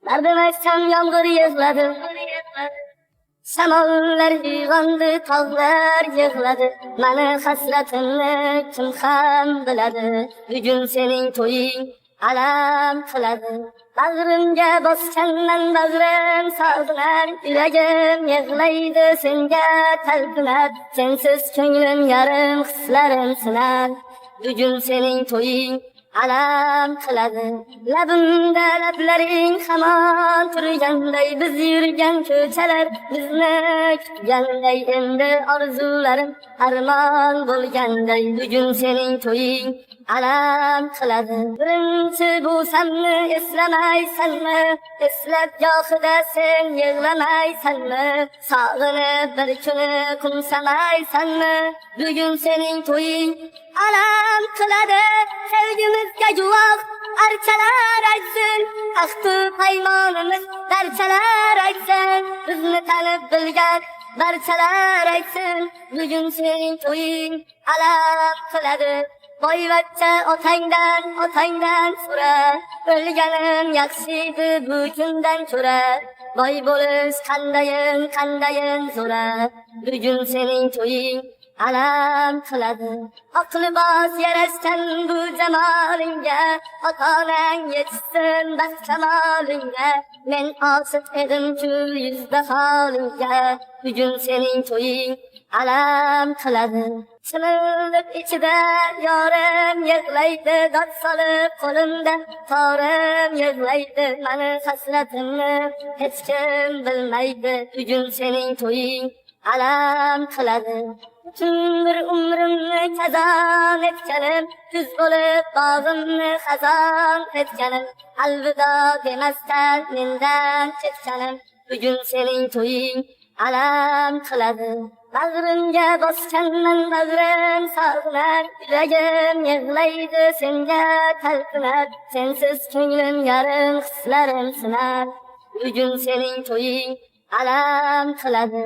Derdim etsem yağmur yığladı. Shamollar uyg'ondi, tog'lar yig'ladi. Mani hasratimni kim ham biladi? Bugun sening to'ying alam qiladi. Bag'rimga bosganman, bag'rim sog'dinar, yuragim yig'laydi senga talpinab. Sensiz ko'nglim yarim, hislarim sinar. Bugun sening to'ying alam qiladi. Labimda lablaring hamon turganday, biz yurgan ko'chalar bizni kutganday, endi orzularim armon bo'lganday. Bugun sening to'ying alam qiladi. Birinchi bo'lsamni eslamaysanmi? Eslab gohida sen yig'lamaysanmi? Sog'inib bir kuni qumsamaysanmi? Bugun sening to'ying alam qiladi. Sevgimizga guvoh archalar aytsin, ahdu paymonimiz darchalar aytsin, bizni tanib bilgan barchalar aytsin. Bugun sening to'ying alam qiladi. Boyvachcha otangdan so'ra, o'lganim yaxshi edi bu kundan ko'ra. Boy bo'lish qandayin zo'ra. Bugun sening to'ying alam qiladi. Aqli bos yarashgan bu jamolingga, ota-onang yetsin baxt kamolingga. Men osib edim-ku yuzda holingga. Bugun sening to'ying alam qiladi. Chimillik ichida yorim yig'laydi, dod solib qo'limda torim yig'laydi. Mani hasratimni hech kim bilmaydi. Bugun sening to'ying alam qiladi. Bütün bir umrimni kazan etganim, kuz bo'lib bog'imni xazon etganim, alvido demasdan mendan ketganim. Bugun sening to'ying alam qiladi. Bag'rimga bosganman, bag'rim sog'dinar, yuragim yig'laydi senga talpinab. Sensiz ko'nglim yarim, hislarim sinar. Bugun sening to'ying alam qiladi.